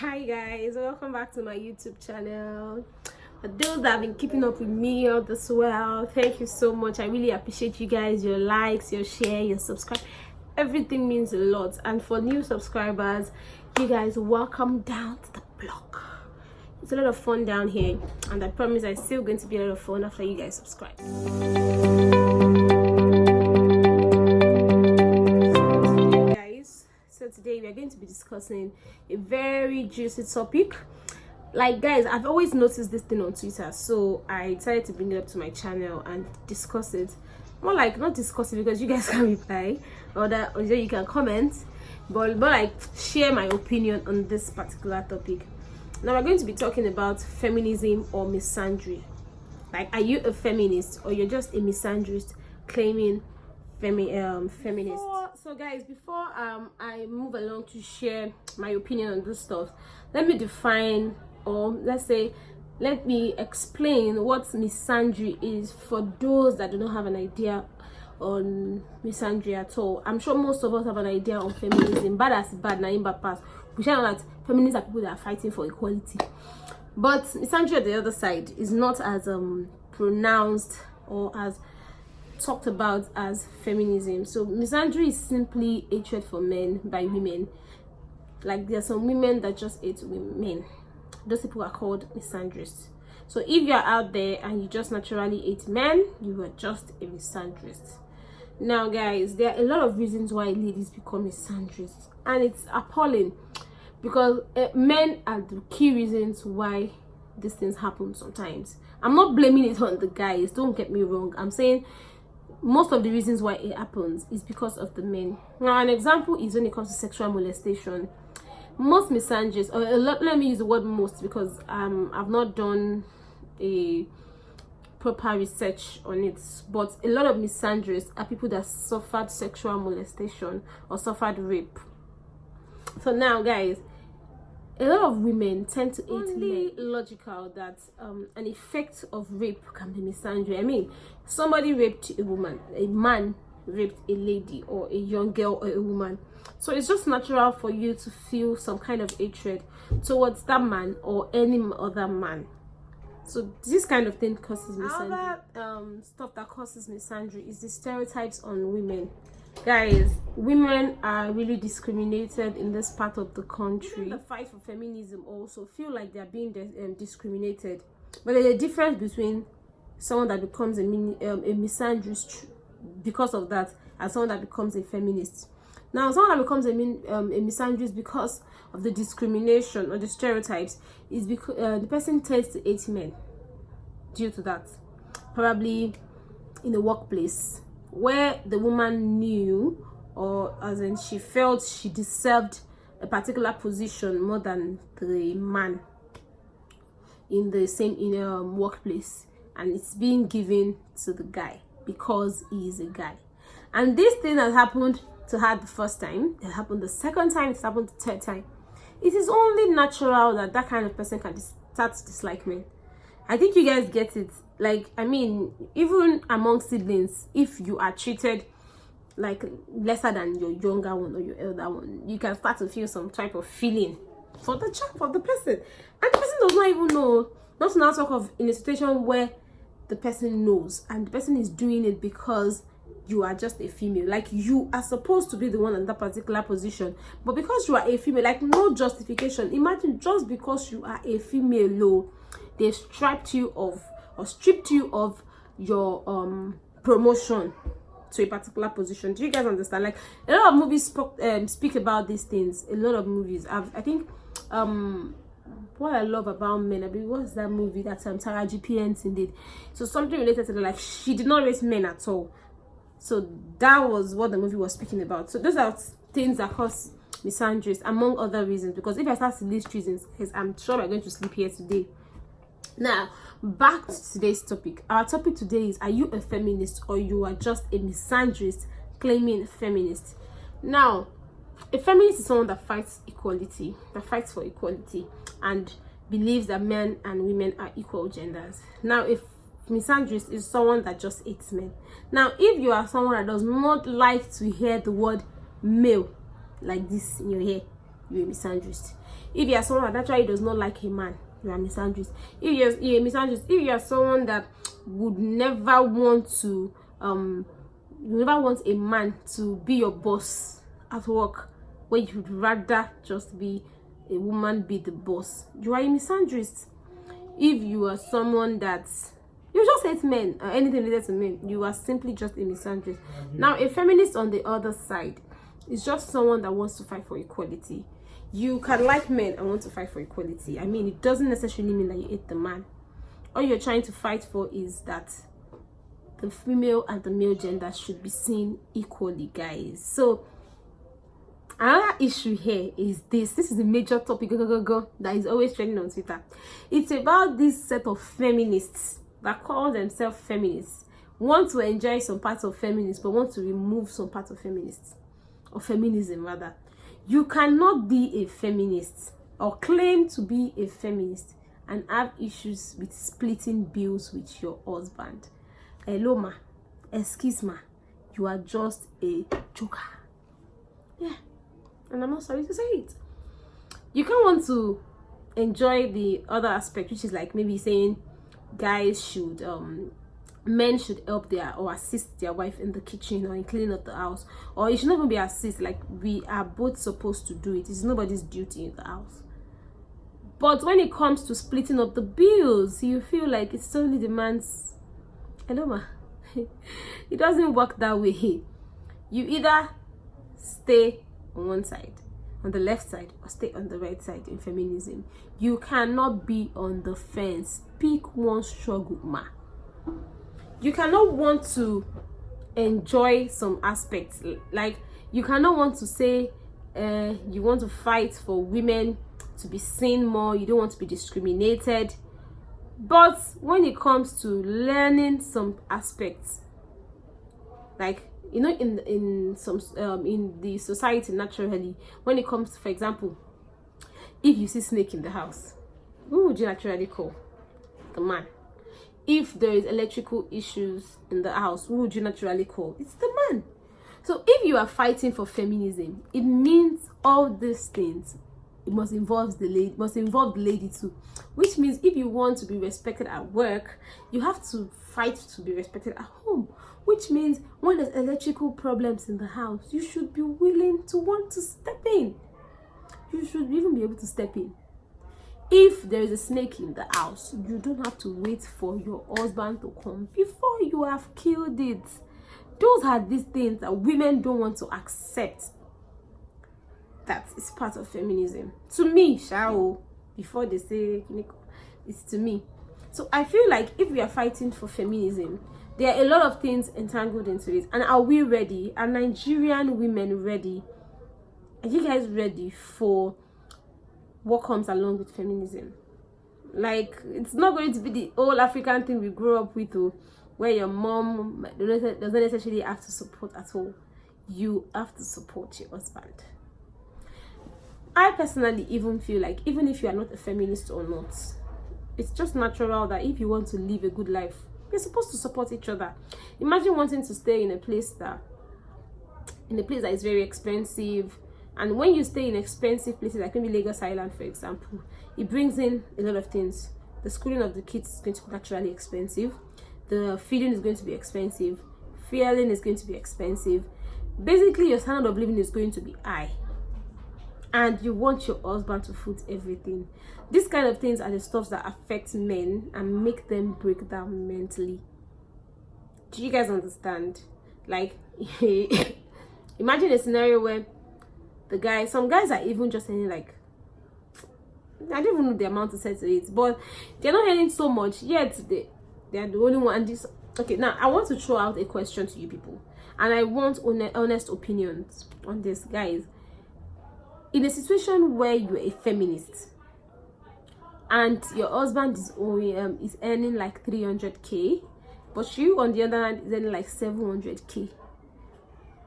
Hi guys, welcome back to my YouTube channel. For those that have been keeping up with me all this while, thank you so much. I really appreciate you guys, your likes, your share, your subscribe. Everything means a lot. And for new subscribers, you guys, welcome down to the block. It's a lot of fun down here, and I promise it's still going to be a lot of fun after you guys subscribe. So today we are going to be discussing a very juicy topic. Like, guys, I've always noticed this thing on Twitter, so I decided to bring it up to my channel and discuss it. More like not discuss it because you guys can reply, or you can comment, but more like share my opinion on this particular topic. Now we're going to be talking about feminism or misandry. Like, are you a feminist or you're just a misandrist claiming feminist? So guys, before I move along to share my opinion on this stuff, let me define, or let me explain what misandry is for those that do not have an idea on misandry at all. I'm sure most of us have an idea on feminism. Bad as bad, na imba pass. We shall know that feminists are people that are fighting for equality, but misandry on the other side is not as pronounced or as talked about as feminism. So misandry is simply hatred for men by women. Like, there are some women that just hate men. Those people are called misandrists. So if you're out there and you just naturally hate men, you are just a misandrist. Now guys, there are a lot of reasons why ladies become misandrists, and it's appalling because men are the key reasons why these things happen sometimes. I'm not blaming it on the guys, don't get me wrong. I'm saying most of the reasons why it happens is because of the men. Now, an example is when it comes to sexual molestation. Most misandrists, or let me use the word most because I've not done a proper research on it, but a lot of misandrists are people that suffered sexual molestation or suffered rape. So now guys, a lot of women tend to hate men. Logical that an effect of rape can be misandry. I mean, somebody raped a woman, a man raped a lady or a young girl or a woman. So it's just natural for you to feel some kind of hatred towards that man or any other man. So this kind of thing causes misandry. Other stuff that causes misandry is the stereotypes on women. Guys, women are really discriminated in this part of the country. The fight for feminism also feel like they're being discriminated, but there's a difference between someone that becomes a misandrist because of that and someone that becomes a feminist. Now, someone that becomes a misandrist because of the discrimination or the stereotypes is because the person tends to hate men due to that, probably in the workplace, where the woman knew, or as in she felt she deserved a particular position more than the man in the same workplace, and it's being given to the guy because he is a guy. And this thing has happened to her the first time, it happened the second time, it's happened the third time. It is only natural that that kind of person can start to dislike men. I think you guys get it. Like, I mean, even among siblings, if you are treated like lesser than your younger one or your elder one, you can start to feel some type of feeling for the person, and the person does not even know. Not to now talk of in a situation where the person knows and the person is doing it because you are just a female. Like, you are supposed to be the one in that particular position, but because you are a female, like, no justification. Imagine, just because you are a female, low, they stripped you of your promotion to a particular position. Do you guys understand? Like, a lot of movies speak about these things. A lot of movies. I think what I love about men, I mean, what's that movie that Tara GPN did? So something related to the, like, she did not raise men at all. So that was what the movie was speaking about. So those are things that cause misandry, among other reasons. Because if I start to list reasons, because I'm sure we're going to sleep here today. Now, back to today's topic. Our topic today is, are you a feminist or you are just a misandrist claiming feminist? Now, a feminist is someone that fights equality, that fights for equality, and believes that men and women are equal genders. Now, if misandrist is someone that just hates men. Now, if you are someone that does not like to hear the word male like this in your ear, you're a misandrist. If you are someone that naturally does not like a man, you are misandrist. If you're a misandrist, if you are someone that would never want to you never want a man to be your boss at work, where you'd rather just be a woman be the boss, you are a misandrist. If you are someone that you just hate men or anything related to men, you are simply just a misandrist. Now, a feminist on the other side is just someone that wants to fight for equality. You can like men and want to fight for equality. I mean, it doesn't necessarily mean that you hate the man. All you're trying to fight for is that the female and the male gender should be seen equally, guys. So another issue here is this is a major topic that is always trending on Twitter. It's about this set of feminists that call themselves feminists, want to enjoy some parts of feminists but want to remove some parts of feminists, or feminism rather. You cannot be a feminist or claim to be a feminist and have issues with splitting bills with your husband. Hello ma, excuse ma, you are just a joker. Yeah, and I'm not sorry to say it. You can't want to enjoy the other aspect, which is like maybe saying guys should men should help their or assist their wife in the kitchen or in cleaning up the house, or it should not even be assist, like we are both supposed to do it. It's nobody's duty in the house. But when it comes to splitting up the bills, you feel like it's only the man's. Hello ma. It doesn't work that way. You either stay on one side, on the left side, or stay on the right side in feminism. You cannot be on the fence. Pick one struggle, ma. You cannot want to enjoy some aspects, like you cannot want to say you want to fight for women to be seen more, you don't want to be discriminated, but when it comes to learning some aspects, like you know, in some in the society naturally, when it comes to, for example, if you see snake in the house, who would you naturally call? The man. If there is electrical issues in the house, who would you naturally call? It's the man. So if you are fighting for feminism, it means all these things, it must involve the lady, too. Which means if you want to be respected at work, you have to fight to be respected at home. Which means when there's electrical problems in the house, you should be willing to want to step in. You should even be able to step in. If there is a snake in the house, you don't have to wait for your husband to come before you have killed it. Those are these things that women don't want to accept. That is part of feminism. To me, shao, before they say, it's to me. So I feel like if we are fighting for feminism, there are a lot of things entangled into it. And are we ready? Are Nigerian women ready? Are you guys ready for what comes along with feminism? Like, it's not going to be the old African thing we grew up with, where your mom doesn't necessarily have to support at all. You have to support your husband. I personally even feel like, even if you are not a feminist or not, it's just natural that if you want to live a good life, you're supposed to support each other. Imagine wanting to stay in a place that is very expensive. And when you stay in expensive places, like maybe Lagos Island, for example, it brings in a lot of things. The schooling of the kids is going to be naturally expensive. The feeding is going to be expensive. Fueling is going to be expensive. Basically, your standard of living is going to be high. And you want your husband to foot everything. These kind of things are the stuff that affect men and make them break down mentally. Do you guys understand? Like, imagine a scenario where some guys are even just saying like, I don't even know the amount to say to it, but they're not earning so much yet. They are the only one. And this, okay, now I want to throw out a question to you people, and I want honest opinions on this, guys. In a situation where you're a feminist and your husband is earning like 300k, but you on the other hand is earning like 700k,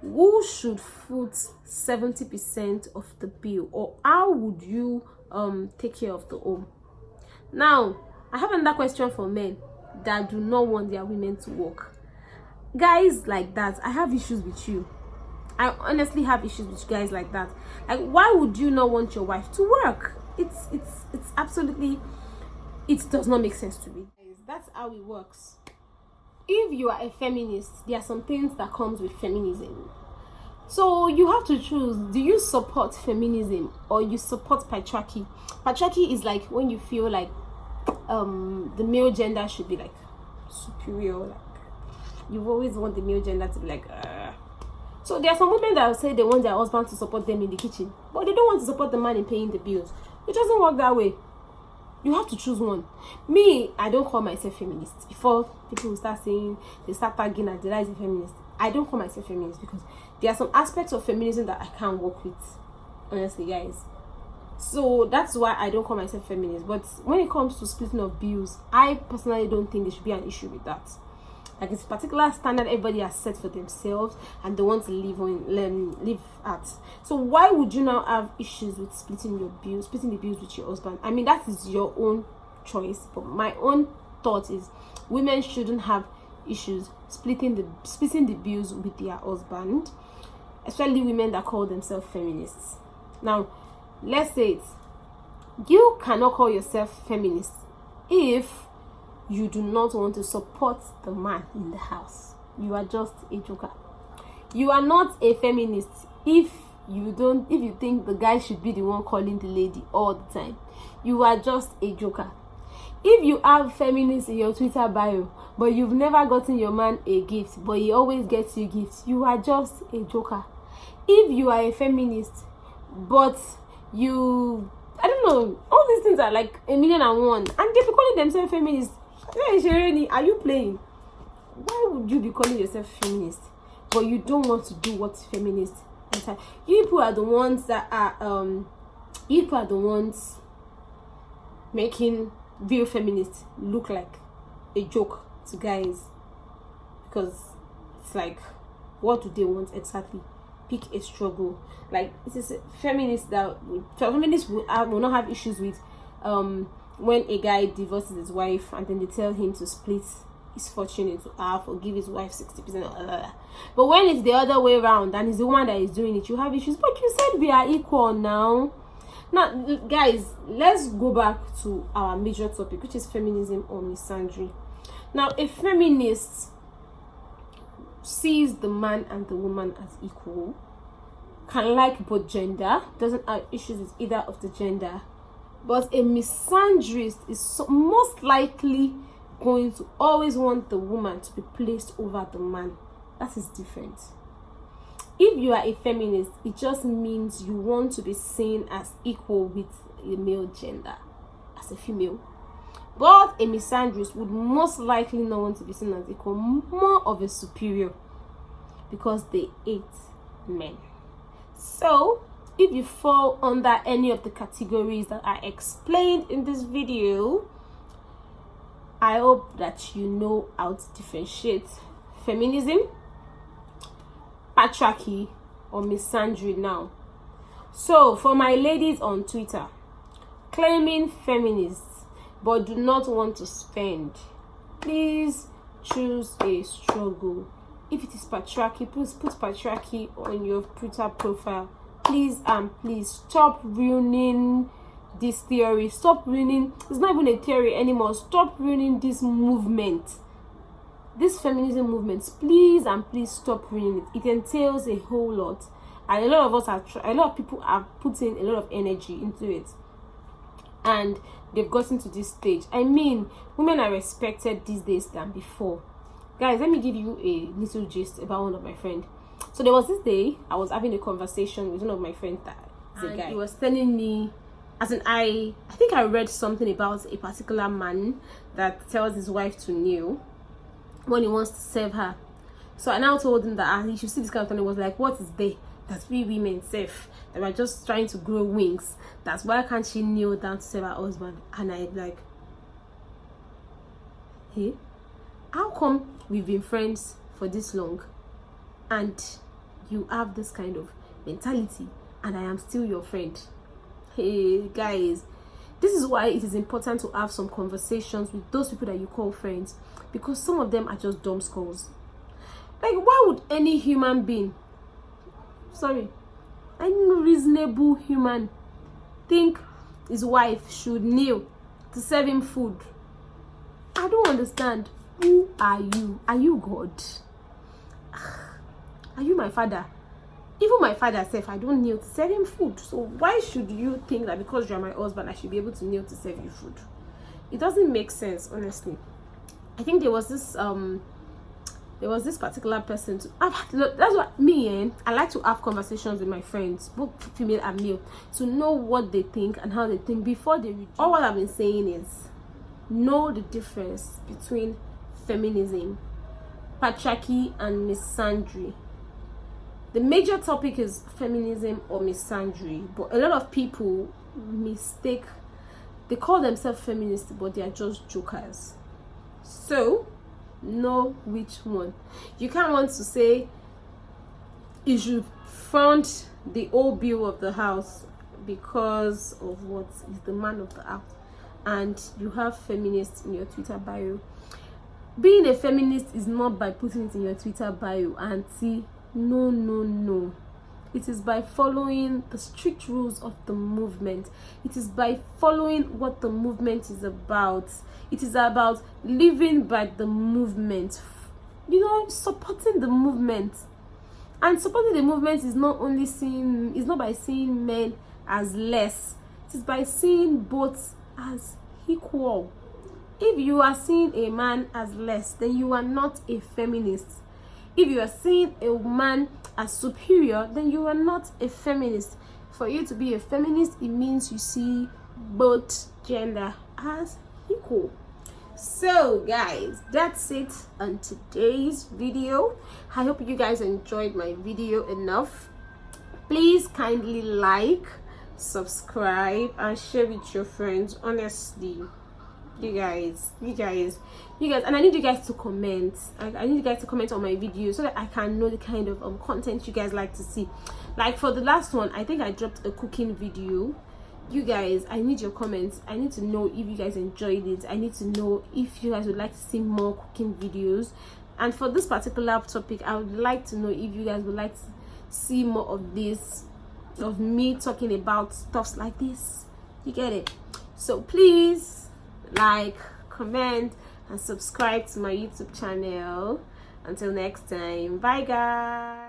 who should foot 70% of the bill, or how would you take care of the home? Now, I have another question for men that do not want their women to work. Guys like that, I have issues with you. I honestly have issues with guys like that. Like, why would you not want your wife to work? It's absolutely, it does not make sense to me. That's how it works. If you are a feminist, there are some things that comes with feminism. So you have to choose. Do you support feminism or you support patriarchy? Patriarchy is like when you feel like the male gender should be like superior, like you always want the male gender to be like So there are some women that will say they want their husband to support them in the kitchen, but they don't want to support the man in paying the bills. It doesn't work that way. You have to choose one. Me, I don't call myself feminist. Before people will start saying, they start tagging as the rise of feminist, I don't call myself feminist because there are some aspects of feminism that I can't work with, honestly, guys. So that's why I don't call myself feminist. But when it comes to splitting of bills, I personally don't think there should be an issue with that. Like, it's a particular standard everybody has set for themselves and they want to live at. So why would you now have issues with splitting the bills with your husband? I mean, that is your own choice, but my own thought is women shouldn't have issues splitting the bills with their husband, especially women that call themselves feminists. Now, let's say it. You cannot call yourself feminist if you do not want to support the man in the house. You are just a joker. You are not a feminist if you think the guy should be the one calling the lady all the time. You are just a joker. If you have feminists in your Twitter bio, but you've never gotten your man a gift, but he always gets you gifts, you are just a joker. If you are a feminist, but you, I don't know, all these things are like 1,000,001, and they be calling themselves feminists. Are you playing? Why would you be calling yourself feminist, but you don't want to do what feminists? You people are the ones that are you people are the ones making real feminists look like a joke to guys, because it's like, what do they want exactly? Pick a struggle. Like, it is feminists will not have issues with when a guy divorces his wife and then they tell him to split his fortune into half or give his wife 60%. But when it's the other way around and it's the woman that is doing it, you have issues. But you said we are equal now. Now, guys, let's go back to our major topic, which is feminism or misandry. Now, a feminist sees the man and the woman as equal, can like both gender, doesn't have issues with either of the gender. But a misandrist is most likely going to always want the woman to be placed over the man. That is different. If you are a feminist, it just means you want to be seen as equal with the male gender, as a female. But a misandrist would most likely not want to be seen as equal, more of a superior, because they hate men. So if you fall under any of the categories that I explained in this video, I hope that you know how to differentiate feminism, patriarchy, or misandry now. So for my ladies on Twitter claiming feminists but do not want to spend, please choose a struggle. If it is patriarchy, please put patriarchy on your Twitter profile. Please please stop ruining this theory. Stop ruining, it's not even a theory anymore. Stop ruining this movement, this feminism movement. Please please stop ruining it. It entails a whole lot, and a lot of people have put in a lot of energy into it, and they've gotten to this stage. I mean, women are respected these days than before. Guys, let me give you a little gist about one of my friends. So there was this day I was having a conversation with one of my friends that is a guy. He was telling me, as in, I think I read something about a particular man that tells his wife to kneel when he wants to serve her. So I now told him that he should see this kind of thing. It was like, what is there that we women serve, that we're just trying to grow wings? That's why can't she kneel down to serve her husband? And I like, hey, how come we've been friends for this long and you have this kind of mentality and I am still your friend? Hey guys, this is why it is important to have some conversations with those people that you call friends, because some of them are just dumb skulls. Like, why would any human being, any reasonable human, think his wife should kneel to serve him food. I don't understand. Who are you? Are you God? Are you my father? Even my father said I don't kneel to serve him food. So why should you think that because you're my husband I should be able to kneel to serve you food? It doesn't make sense, honestly. I think there was this particular person that's what me I like to have conversations with my friends, both female and male, to know what they think and how they think before they read. All what I've been saying is know the difference between feminism, patriarchy, and misandry. The major topic is feminism or misandry, but a lot of people mistake. They call themselves feminists, but they are just jokers. So know which one. You can't want to say you should fund the whole bill of the house because of what is the man of the house, and you have feminists in your Twitter bio. Being a feminist is not by putting it in your Twitter bio, auntie. No. It is by following the strict rules of the movement. It is by following what the movement is about. It is about living by the movement, supporting the movement. And supporting the movement is not by seeing men as less. It is by seeing both as equal. If you are seeing a man as less, then you are not a feminist. If you are seeing a man as superior, then you are not a feminist. For you to be a feminist, it means you see both gender as equal. So guys, that's it on today's video. I hope you guys enjoyed my video enough. Please kindly like, subscribe, and share with your friends. Honestly, you guys, and I need you guys to comment. I need you guys to comment on my video so that I can know the kind of content you guys like to see. Like for the last one, I think I dropped a cooking video. You guys, I need your comments. I need to know if you guys enjoyed it. I need to know if you guys would like to see more cooking videos. And for this particular topic, I would like to know if you guys would like to see more of this, of me talking about stuffs like this. You get it? So please like, comment, and subscribe to my YouTube channel. Until next time, bye guys.